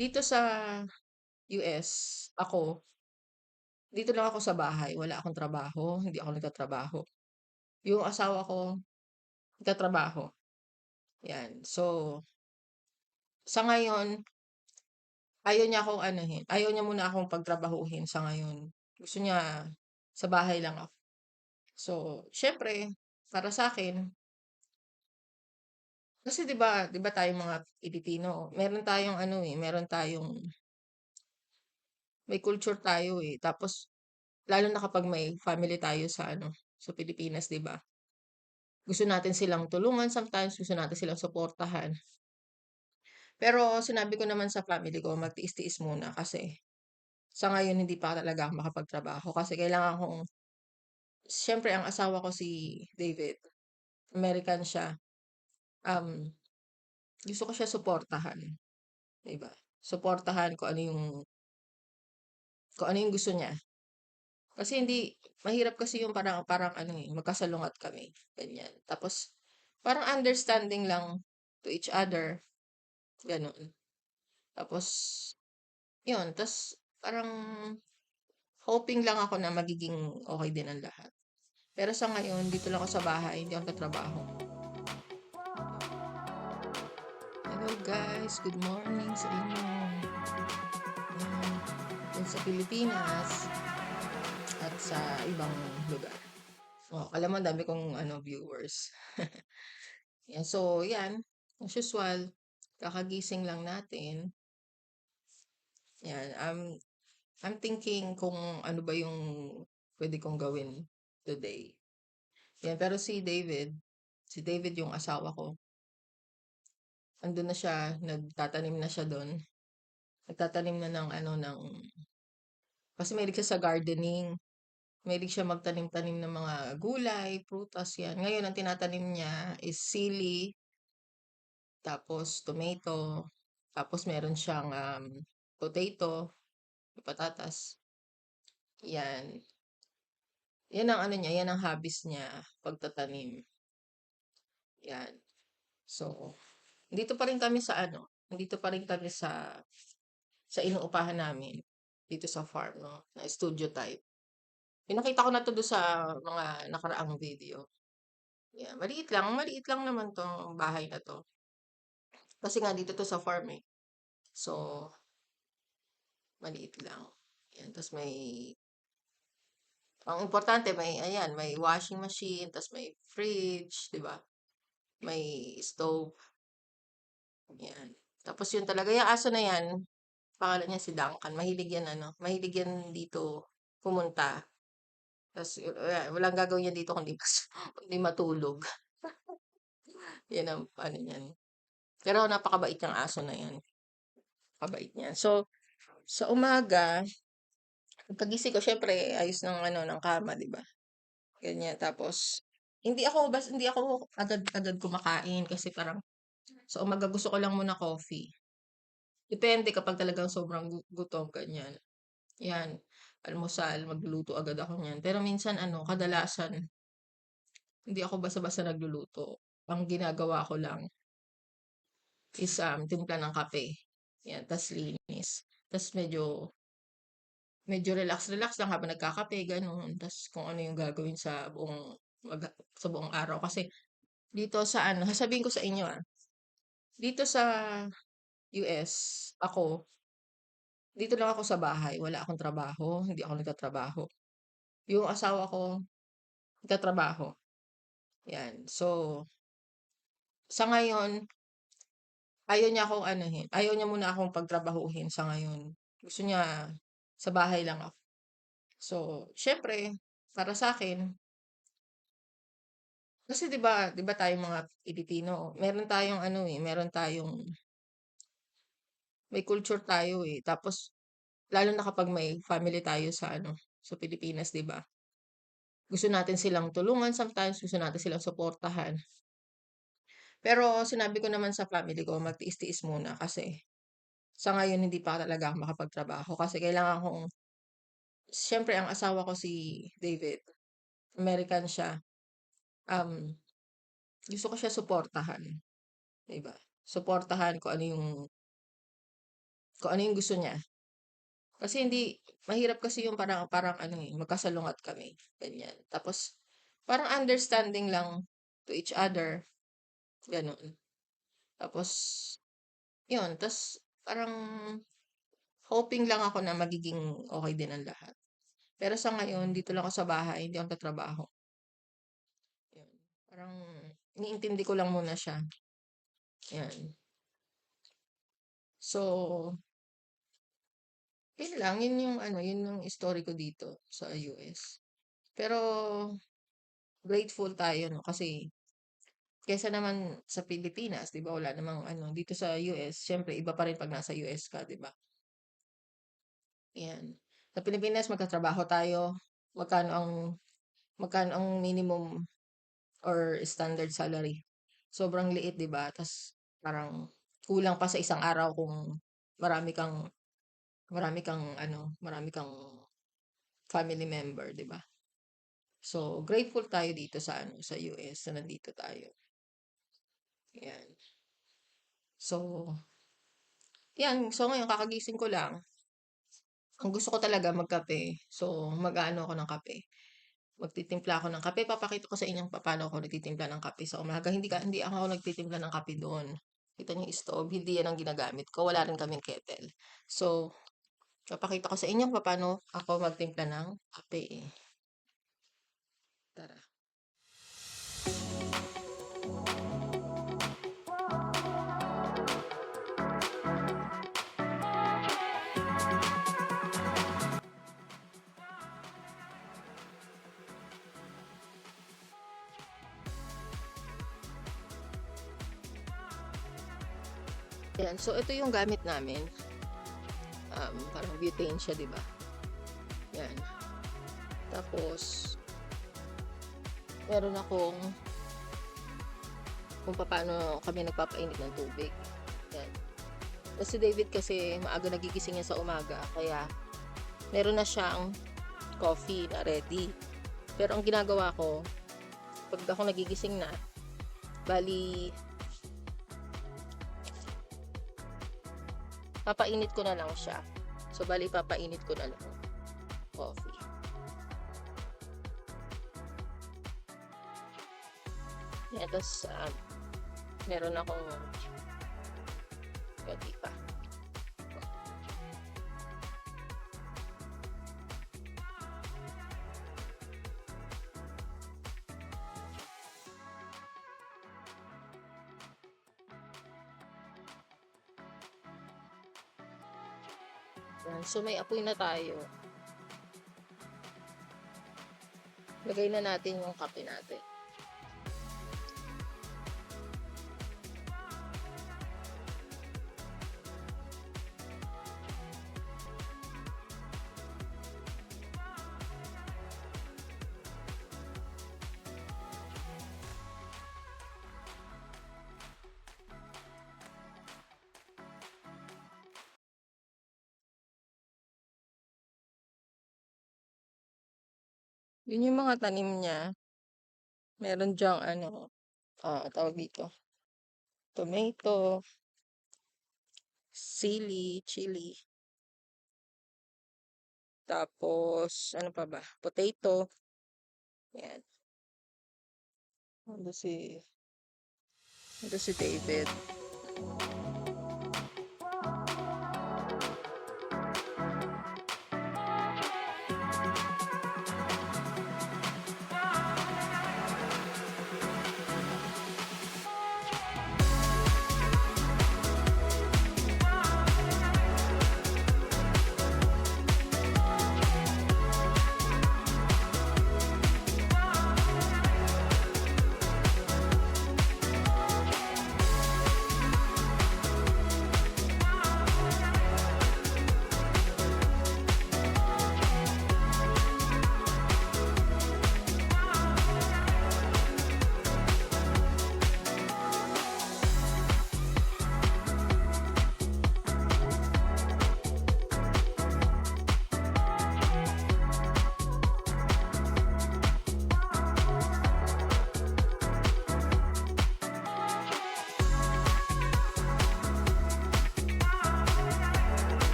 Dito sa US, dito lang ako sa bahay, wala akong trabaho, hindi ako nagtatrabaho. Yung asawa ko nagtatrabaho, 'yan. So, sa ngayon ayaw niya muna akong pagtrabahuhin sa ngayon. Gusto niya sa bahay lang ako. So, siyempre para sa'kin kasi 'di ba tayong mga Pilipino, meron tayong meron tayong may culture tayo, eh. Tapos lalo na kapag may family tayo sa sa Pilipinas, 'di ba? Gusto natin silang tulungan sometimes, gusto natin silang suportahan. Pero sinabi ko naman sa family ko magtiis-tiis muna kasi sa ngayon hindi pa talaga ako makapagtrabaho kasi kailangan kong siyempre ang asawa ko si David, American siya. Um, Gusto ko siya suportahan, 'di ba? Suportahan kung ano yung gusto niya. Kasi hindi mahirap kasi yung parang parang magkasalungat kami, ganyan. Tapos parang understanding lang to each other, gano'n. Tapos 'yun, parang hoping lang ako na magiging okey din ang lahat. Pero sa ngayon dito lang ako sa bahay, hindi ako nagtatrabaho. Hello guys, good morning sa inyo. Ayan, dun sa Pilipinas at sa ibang lugar. Oh, alam mo ang dami kong viewers. 'Yan, so 'yan, as usual, kakagising lang natin. 'Yan, I'm thinking kung ano ba yung puwede kong gawin today. 'Yan, pero si David yung asawa ko, andun na siya, nagtatanim na siya dun. Nagtatanim na ng kasi mahilig siya sa gardening. Mahilig siya magtanim-tanim ng mga gulay, prutas, 'yan. Ngayon ang tinatanim niya is sili, tapos tomato, tapos meron siyang, potato, patatas, 'yan. 'Yan ang 'yan ang hobbies niya, pagtatanim, 'yan. So, nandito pa rin kami sa inuupahan namin, dito sa farm 'no, na studio type. Pinakita ko na 'to dun sa mga nakaraang video. Yeah, maliit lang naman 'tong bahay na 'to. Kasi nga dito 'to sa farm, eh. So, maliit lang. 'Yan, ta's ang importante may washing machine, ta's may fridge, 'di ba? May stove, 'yan. Tapos yun talaga yung aso na 'yan, pangalan niya si Duncan, mahilig yan dito pumunta. Ta's walang gagawin yan dito kundi kundi matulog. Yan ang niyan. Pero napakabait niyang aso na 'yan, napakabait niya. So, sa umaga, pagkagising ko siyempre ayos ng kama, 'di ba? Ganyan. Tapos hindi ako agad-agad kumakain kasi parang sa umaga gusto ko lang muna coffee. Depende kapag talagang sobrang gutom, ganyan. 'Yan, almusal, magluluto agad ako niyan. Pero minsan kadalasan hindi ako basta-basta nagluluto. Ang ginagawa ko lang is, timpla ng kape, 'yan, tas linis. Tas medyo medyo relax-relax lang habang nagkakape, gano'n. Tas kung ano yung gagawin mag sa buong araw. Kasi dito sa sasabihin ko sa inyo, dito sa US, dito lang ako sa bahay, wala akong trabaho, hindi ako nagtatrabaho. Yung asawa ko nagtatrabaho, 'yan. So, sa ngayon ayaw niya muna akong pagtrabahuhin sa ngayon. Gusto niya sa bahay lang ako. So, siyempre para sa'kin kasi 'di ba tayong mga Pilipino, meron tayong may culture tayo, eh. Tapos lalo na kapag may family tayo sa sa Pilipinas, 'di ba? Gusto natin silang tulungan sometimes, gusto natin silang suportahan. Pero sinabi ko naman sa family ko magtiis-tiis muna kasi sa ngayon hindi pa talaga ako makapagtrabaho kasi kailangan kong siyempre ang asawa ko si David, American siya. Um, Gusto ko siya suportahan, 'di ba? Suportahan kung ano yung gusto niya. Kasi hindi mahirap kasi yung parang parang ano, eh, magkasalungat kami, ganyan. Tapos parang understanding lang to each other, gano'n. Tapos yun, parang hoping lang ako na magiging okey din ang lahat. Pero sa ngayon dito lang ako sa bahay, hindi ako nagtatrabaho, yun. Parang iniintindi ko lang muna siya, 'yan. So, yun lang, yun yung ano, yun yung story ko dito sa US. Pero grateful tayo 'no, kasi kaysa naman sa Pilipinas 'di ba wala namang ano, dito sa US siyempre iba pa rin 'pag nasa US ka 'di ba? 'Yan. Sa Pilipinas magtatrabaho tayo, magkano ang magkano ang minimum or standard salary? Sobrang liit 'di ba? Tas parang kulang pa sa isang araw kung marami kang marami kang family member 'di ba? So, grateful tayo dito sa ano, sa US na nandito tayo, 'yan. So, 'yan. So, ngayon kakagising ko lang, ang gusto ko talaga magkape. So, mag-aano ako ng kape, magtitimpla ako ng kape. Papakita ko sa inyo kung papaano ako nagtitimpla ng kape sa umaga. Hindi ako nagtitimpla ng kape do'n. Kita niyo yung stove, hindi 'yan ang ginagamit ko. Wala rin kaming kettle. So, papakita ko sa inyo kung papaano ako magtimpla ng kape, eh. Tara. 'Yan. So, ito yung gamit namin. Parang butane siya, 'di ba? 'Yan. Tapos, meron akong kung papaano kami nagpapainit ng tubig. 'Yan. Tapos si David kasi maaga nagigising yan sa umaga, kaya meron na siyang coffee na ready. Pero ang ginagawa ko, 'pag ako nagigising na, bale papainit ko na lang siya. So, bale papainit ko na lang coffee. Yan, tapos meron akong konti pa. Yan. So, may apoy na tayo. Lagay na natin yung kape natin. Yun yung mga tanim niya. Meron diyang ano, tawag dito, tomato, sili, chili, tapos ano pa ba? Potato. Yan. Ando si David.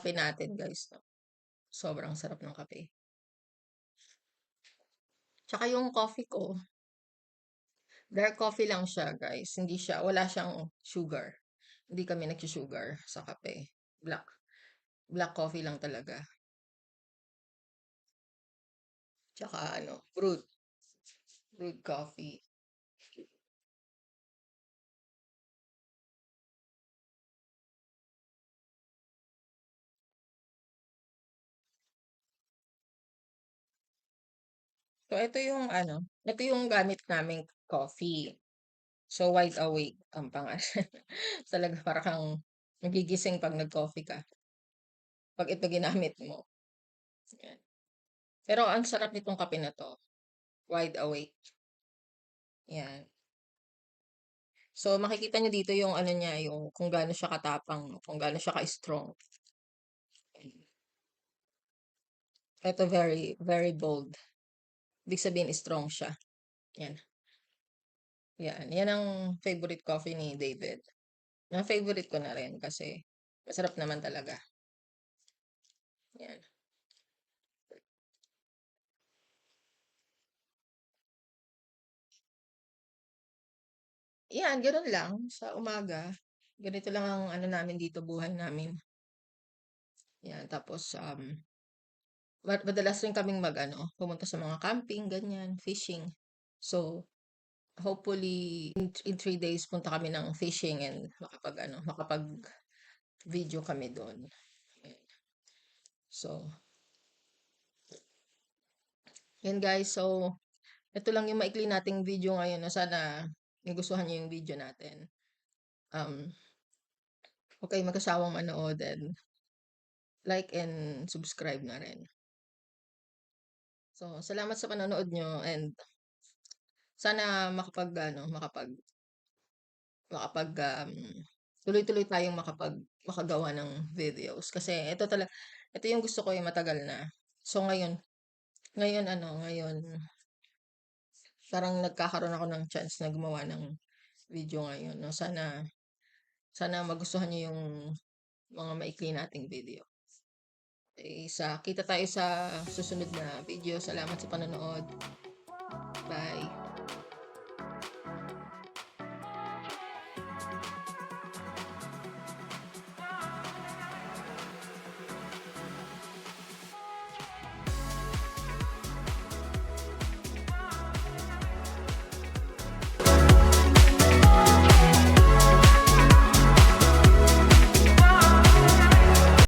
kape natin guys, 'no. Sobrang sarap ng kape. Tsaka yung coffee ko, dark coffee lang siya guys, wala siyang sugar. Hindi kami nagsu-sugar sa kape. Black black coffee lang talaga. Tsaka brewed coffee. So ito yung gamit naming coffee. So Wide Awake ang pangalan. Talaga para kang nagigising 'pag nag-coffee ka, 'pag ito ginamit mo, yan. Pero ang sarap nitong kape na 'to, Wide Awake, yan. So makikita niyo dito yung ano niya, yung kung gaano siya katapang, kung gaano siya ka-strong. Ito very, very bold. Ibig sabihin strong siya. Yan. Yan. Yan ang favorite coffee ni David. Na favorite ko na rin kasi masarap naman talaga. Yan. Yan, gano'n lang sa umaga. Ganito lang ang ano namin dito, buhay namin. Yan, tapos madalas rin kaming pumunta sa mga camping, ganyan, fishing. So, hopefully in 3 days punta kami ng fishing and makapag-video kami doon. So, yan guys. So, ito lang yung maikli nating video ngayon. No? Sana nagustuhan niyo yung video natin. Okay, magkasawang manood and like and subscribe na rin. So, salamat sa panonood nyo and sana makapag tuloy-tuloy tayong makagawa ng videos kasi ito yung gusto ko yung matagal na. So ngayon parang nagkakaroon ako ng chance na gumawa ng video ngayon, no. Sana magustuhan niyo yung mga maikli nating video. Kita tayo sa susunod na video. Salamat sa panonood. Bye.